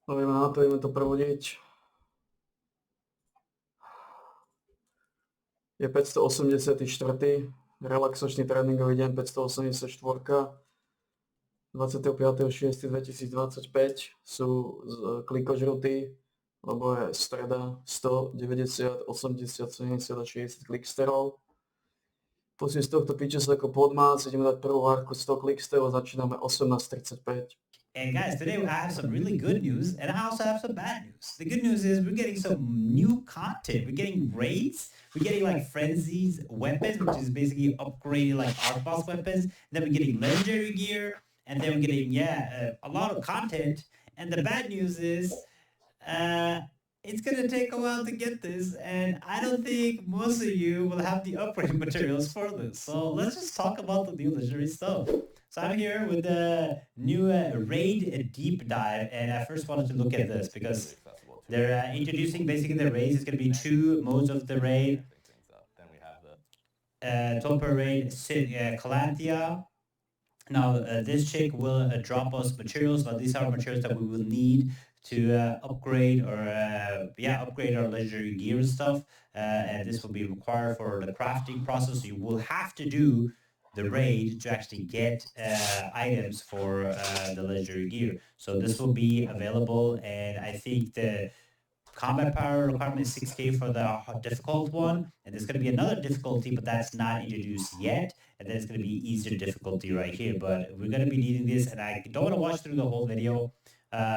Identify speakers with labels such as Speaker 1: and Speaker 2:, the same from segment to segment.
Speaker 1: Ideme na to, ideme to prevodiť. Je 584. relaxačný tréningový deň 584. 25.6.2025 sú klikožruty, lebo je streda 100, 90, 80, 70 a 60 kliksterov. Prosím, z tohto piče sa ako podmác, ideme dať prvú hárku 100 kliksterov a začíname 18.35.
Speaker 2: And guys, today I have some really good news, and I also have some bad news. The good news is we're getting some new content. We're getting raids. We're getting like frenzies weapons, which is basically upgraded like art boss weapons. Then we're getting legendary gear, and then we're getting a lot of content. And the bad news is, it's gonna take a while to get this, and I don't think most of you will have the upgrade materials for this. So let's just talk about the new legendary stuff. So I'm here with the new raid deep dive, and I first wanted to look at this because they're introducing basically the raids. It's going to be two modes of the raid.
Speaker 3: Then we have the
Speaker 2: Top raid, Calanthea. Now this chick will drop us materials. Now these are materials that we will need to upgrade or upgrade our legendary gear and stuff. And this will be required for the crafting process. You will have to do the raid to actually get items for the legendary gear. So this will be available, and I think the combat power requirement is 6k for the difficult one, and there's going to be another difficulty, but that's not introduced yet, and then it's going to be easier difficulty right here. But we're going to be needing this, and I don't want to watch through the whole video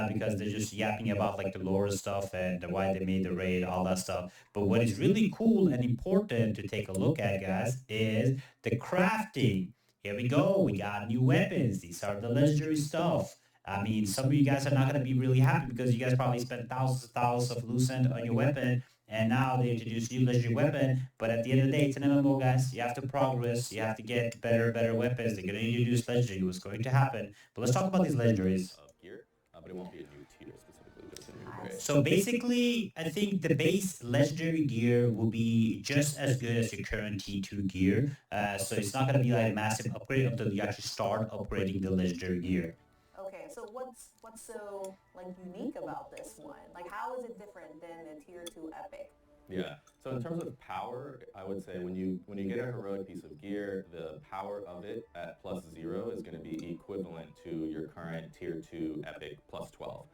Speaker 2: because they're just yapping about like the lore and stuff and why they made the raid, all that stuff. But what is really cool and important to take a look at, guys, is the crafting. Here we go. We got new weapons. These are the legendary stuff. I mean, some of you guys are not going to be really happy because you guys probably spent thousands of loose end on your weapon, and now they introduce new legendary weapon. But at the end of the day, it's an MMO, guys. You have to progress. You have to get better weapons. They're going to introduce legendary. What's going to happen? But let's talk about these legendaries.
Speaker 3: of gear, but it won't be a new tier specifically, just a new grade.
Speaker 2: So basically, I think the base legendary gear will be just as good as your current T2 gear. So it's not going to be like a massive upgrade until you actually start upgrading the legendary gear.
Speaker 4: Okay, so what's so like unique about this one? Like, how is it different than the tier 2 epic?
Speaker 3: Yeah. So in terms of power, I would say when you get a heroic piece of gear, the power of it at +0 is going to be equivalent to your current tier 2 epic +12.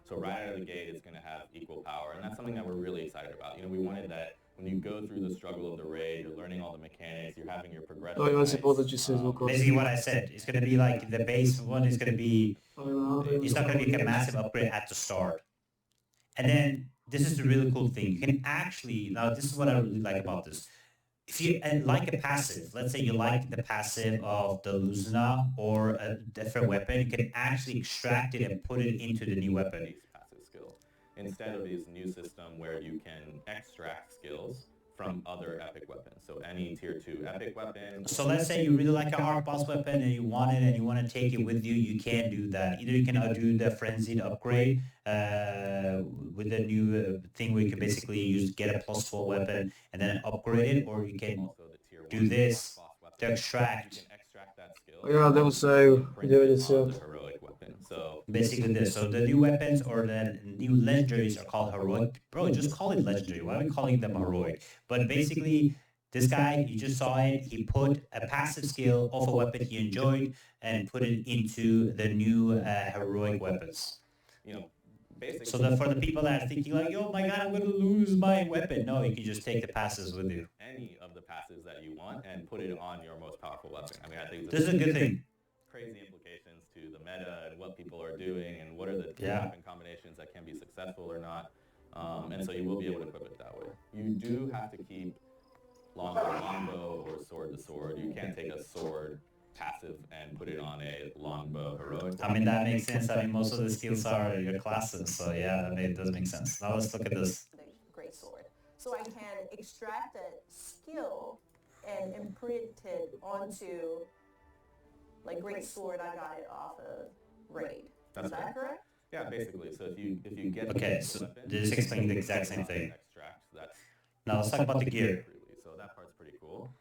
Speaker 3: So right out of the gate, it's going to have equal power, and that's something that we're really excited about. You know, we wanted that when you go through the struggle of the raid, you're learning all the mechanics, you're having your progression.
Speaker 1: Ideme si
Speaker 3: points,
Speaker 1: pozrieť, či si zvuk
Speaker 2: Basically what I said, it's going to be like the base one is going to be, it's not going to be a massive upgrade at the start. And then this is the really cool thing. You can actually, now this is what I really like about this. If you like a passive, let's say you like the passive of the Luzna or a different weapon, you can actually extract it and put it into the new weapon.
Speaker 3: base passive skill instead of this new system where you can extract skills from other epic weapons. So any tier 2 epic weapon.
Speaker 2: So let's say you really like an art boss weapon and you want it and you want to take it with you, you can do that. Either you can do the frenzied upgrade with the new thing where you can basically get a +4 weapon and then upgrade it, or you can
Speaker 3: Also the tier 1
Speaker 2: do this
Speaker 3: boss weapon.
Speaker 2: to extract.
Speaker 3: You can extract that skill.
Speaker 1: Ja, idem save,
Speaker 3: print it on
Speaker 1: 90.
Speaker 3: the heroic weapon. So
Speaker 2: Basically this. So the new weapons or the new legendaries are called heroic. Bro, just call it legendary. Why are we calling them heroic? But basically, this guy, you just saw it, he put a passive skill of a weapon he enjoyed and put it into the new heroic weapons.
Speaker 3: you know, basically.
Speaker 2: So that for the people that are thinking like, oh my god, I'm going to lose my weapon. No, you can just take the passes with you.
Speaker 3: Any of the passes that you want and put it on your most powerful weapon. I mean, I think
Speaker 2: This is a good thing.
Speaker 3: crazy implications to the meta and what people are doing and what are the
Speaker 2: Yeah.
Speaker 3: weapon combinations that can be successful or not. And so you will be able to equip it that way. You do have to keep longbow or sword to sword. You can't take a sword passive and put it on a longbow heroic.
Speaker 2: I mean, that makes sense. I mean, most of the skills are your classes. So yeah, does make sense. Now let's look at this.
Speaker 4: The great sword. So I can extract that skill and imprint it onto like great sword. I got it off of raid.
Speaker 3: That's
Speaker 4: Is that
Speaker 3: right.
Speaker 4: correct?
Speaker 3: Yeah, basically. So if you get
Speaker 2: Okay,
Speaker 3: the
Speaker 2: so
Speaker 3: weapon,
Speaker 2: this is explaining the exact same thing.
Speaker 3: Extract that.
Speaker 2: Now let's talk about the gear.
Speaker 3: freely. So that part's pretty cool.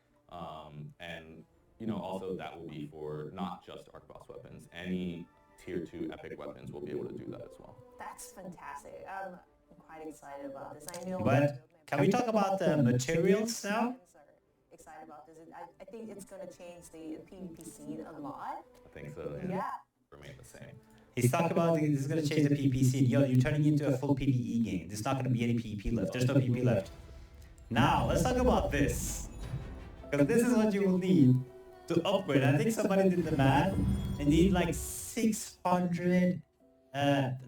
Speaker 3: And you know, also that will be for not just arc boss weapons. Any tier 2 epic weapons will be able to do that as well.
Speaker 4: That's fantastic. I'm quite excited about this. I know.
Speaker 2: But can we talk about the materials now?
Speaker 4: Friends are excited about this. I think it's going to change the PvP scene a lot.
Speaker 3: I think so.
Speaker 4: Yeah.
Speaker 3: Remain the same.
Speaker 2: He's talking about this is going to change the PvP scene. Yo, you're turning into a full PvE game. There's not going to be any PvP left. There's no PvP left. Now, let's talk about this. Because this is what you will need to upgrade. I think somebody did the math. You need like 600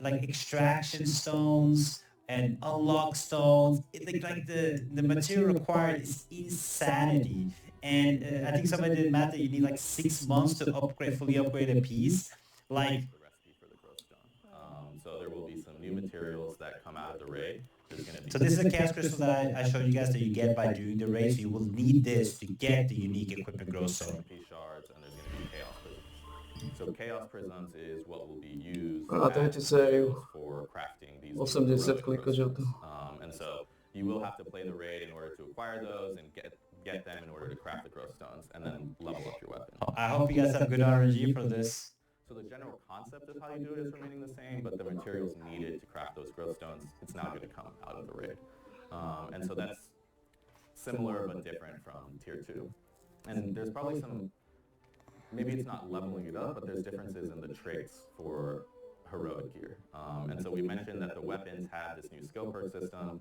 Speaker 2: like extraction stones and unlock stones. Like the material required is insanity. And I think somebody did the math that you need like 6 months to fully upgrade a piece. Like,
Speaker 3: The recipe for the growth stone. So there will be some new materials that come out of the raid. There's going to be
Speaker 2: so this is a chaos crystal that I showed you guys that you get by doing the raid. So you will need this to get the unique equipment growth stone.
Speaker 3: MP shards, and there's going to be chaos prisms. So chaos prisms is what will be used
Speaker 1: Pamatujte sériu
Speaker 3: for crafting these
Speaker 1: 80
Speaker 3: heroic
Speaker 1: klikov
Speaker 3: growth
Speaker 1: žltou.
Speaker 3: stones. And so you will have to play the raid in order to acquire those and get them in order to craft the growth stones and then level up your weapon.
Speaker 2: I hope you guys have good RNG for this.
Speaker 3: So the general concept of how you do it is remaining the same, but the materials needed to craft those growth stones, it's now going to come out of the raid. And so that's similar but different from tier 2. And there's probably some, maybe it's not leveling it up, but there's differences in the traits for heroic gear. And so we mentioned that the weapons have this new skill perk system,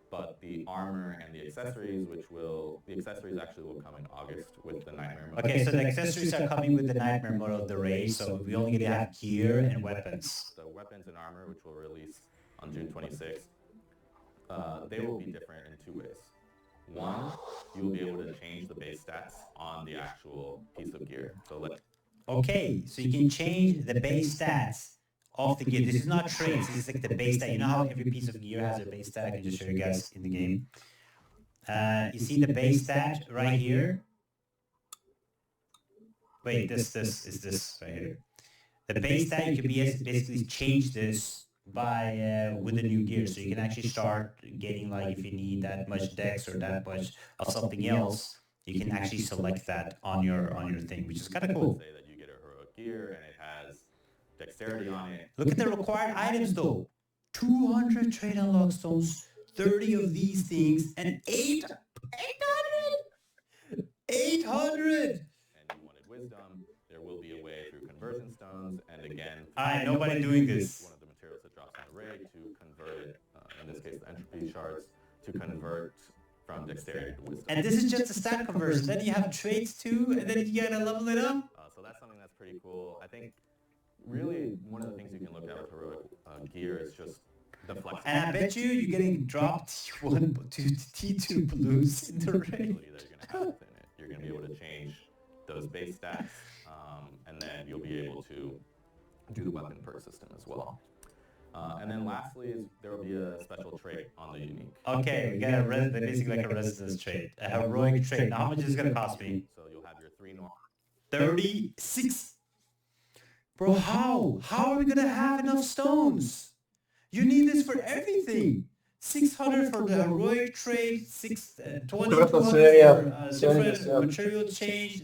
Speaker 3: but the armor and the accessories, the accessories actually will come in August with the Nightmare mode.
Speaker 2: Okay, so the accessories are coming with the Nightmare mode of the raid, so we only get to have gear and weapons.
Speaker 3: The weapons and armor, which will release on June 26th, they will be different in 2 ways. One, you will be able to change the base stats on the actual piece of gear. So
Speaker 2: Okay, so you can change the base stats of the gear. This is not traits, this is like the base stat. You know how every piece of gear has a base stat? I can just show you guys in the game. You see the base stat right here? Wait, this is this right here. The base stat, you can basically change this by with the new gear. So you can actually start getting, like, if you need that much dex or that much of something else, you can actually select that on your thing, which is kind of cool.
Speaker 3: say that you get a heroic gear and it has dexterity on it.
Speaker 2: Look at the required items though. 200 trade unlock stones, 30 of these things, and 800! 800!
Speaker 3: And you wanted wisdom, there will be a way through conversion stones, and again,
Speaker 2: Alright, nobody doing this.
Speaker 3: one of the materials that drops on the raid to convert it, in this case the entropy shards, to convert from dexterity to wisdom.
Speaker 2: And this is just a stat conversion. Then you have traits too, and then you gotta level it up.
Speaker 3: So that's something that's pretty cool. I think really one of the things you can look at with heroic gear is just the flexibility.
Speaker 2: And I bet you're getting dropped T1 to T2 blues in the raid.
Speaker 3: that you're going to have within it. You're going to be able to change those base stats, and then you'll be able to do the weapon perk system as well. And then lastly, is there will be a special trait on the unique.
Speaker 2: Okay, we got a basically like a resistance trait, a heroic trait. Now, how much is it gonna cost me?
Speaker 3: So you'll have your 3 normal.
Speaker 2: 36. Bro, how? How are we gonna have enough stones? You need this for everything. 600 for the heroic trait, 20
Speaker 1: Čtvrtá séria,
Speaker 2: for
Speaker 1: 70.
Speaker 2: different material change.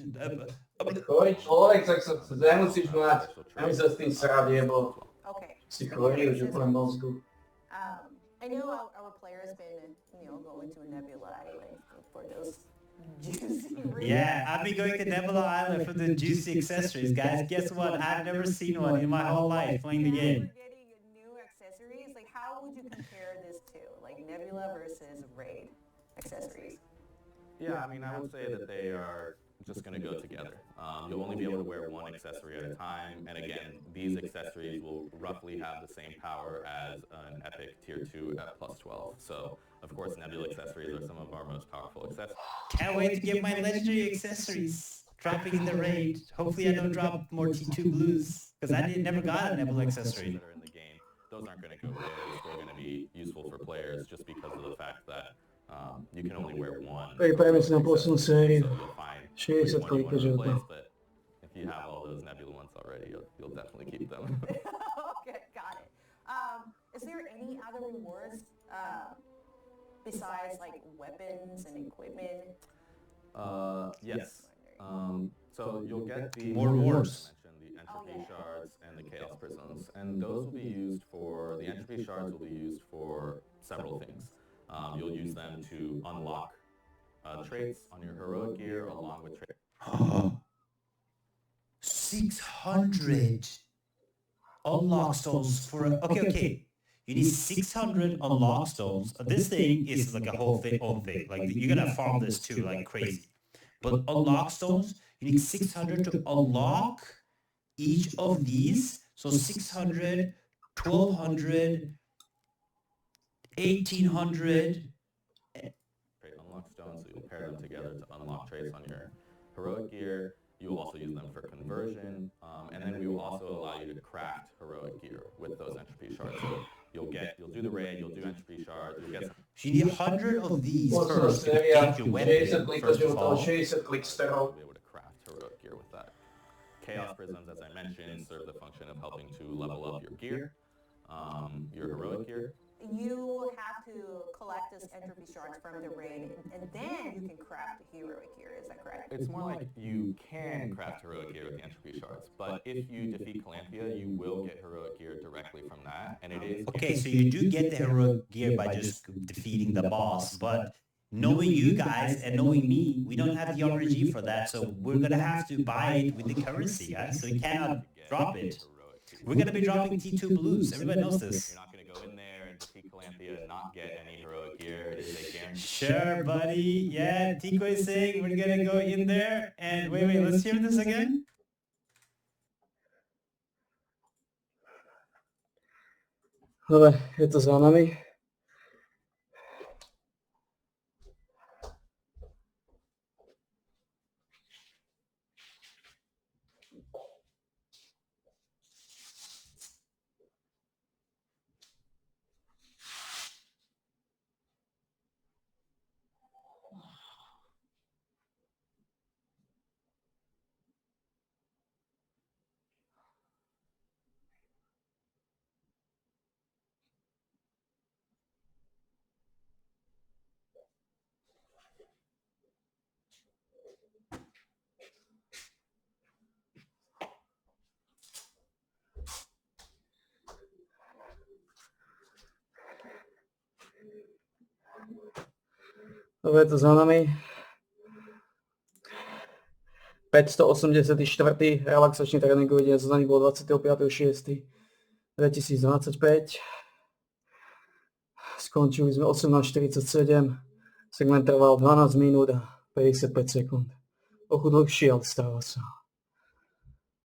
Speaker 1: Chorý človek, tak sa nemusíš mať, nemusíš sa s tým srať, jebo
Speaker 4: Okay.
Speaker 1: si chorý už úplne mozgu.
Speaker 4: I know our player has been, going to Nebula Island for those juicy reasons.
Speaker 2: Yeah, I've been going to Nebula Island for the juicy accessories, guys. Guess what? I've never seen one in my whole life playing the game.
Speaker 4: We're getting new accessories. Like, how would you compare this to, like, Nebula versus Raid accessories?
Speaker 3: Yeah, I mean, I would say that they are just going to go together. You'll only be able to wear one accessory at a time, and again, these accessories will roughly have the same power as an epic tier 2 at plus 12. So, of course, Nebula accessories are some of our most powerful accessories.
Speaker 2: Can't wait to get my legendary accessories dropping in the raid. Hopefully I don't drop more T2 blues, because I never got a Nebula accessory.
Speaker 3: That are in the game, those aren't going to go away. They're still going to be useful for players just because of the fact that you can only wear one.
Speaker 1: Pripravíme si na poslednú sériu.
Speaker 3: So you'll find
Speaker 1: 60
Speaker 3: which one you
Speaker 1: klikov
Speaker 3: want to
Speaker 1: žlto.
Speaker 3: replace, but if you have all those Nebula ones already, you'll definitely keep them.
Speaker 4: Okay, got it. Is there any other rewards besides, like, weapons and equipment?
Speaker 3: Yes. So you'll get the
Speaker 2: More rewards.
Speaker 3: I mentioned, the entropy
Speaker 4: yeah.
Speaker 3: shards and the chaos prisms. And those will be used for, the entropy shards will be used for several things. You'll use them to unlock traits on your heroic gear along with traits.
Speaker 2: 600 unlock stones for okay. You need 600 unlock stones. This thing is like a whole own thing. Like you're gonna farm this too, like crazy. But unlock stones, you need 600 to unlock each of these. So 600, 1200, 1800.
Speaker 3: Trait unlock stones, so you'll pair them together to unlock traits on your heroic gear. You will also use them for conversion, and then we will also allow you to craft heroic gear with those entropy shards. So you'll do the raid, you'll do entropy shards, you'll get some.
Speaker 2: So you need 100 of these
Speaker 1: Moc
Speaker 2: first to
Speaker 1: séria,
Speaker 2: get your weapon,
Speaker 1: 60
Speaker 2: first
Speaker 1: klikačov,
Speaker 2: of all.
Speaker 1: 60 kliksterov.
Speaker 3: Be able to craft heroic gear with that. Chaos prisms, as I mentioned, serve the function of helping to level up your gear, your heroic gear.
Speaker 4: You have to collect this entropy shards from the raid, and then you can craft a heroic gear. Is that correct?
Speaker 3: It's more like you can craft heroic gear with the entropy shards, but if you defeat Calanthea, you will get heroic gear directly from that, and it is.
Speaker 2: Okay, so you do get the heroic gear by just defeating the boss, but knowing you guys and knowing me, we don't have the RNG for that, so we're gonna have to buy it with the currency, guys. So we cannot drop it. We're gonna be dropping T2 blues. Everybody knows this.
Speaker 3: You're not going to go in there and defeat Calanthea and not get any heroic gear. It is a guarantee.
Speaker 2: Sure, buddy. Yeah, Tico is saying we're gonna go in there and wait, let's hear this again.
Speaker 1: Dobre, je to za nami. Dobre, je to za nami. 584. relaxačný tréninkový deň, za nami bolo 25.6.2025. Skončili sme 18.47, segment trval 12 minút a 55 sekúnd. Trochu dlhší, ale stáva sa.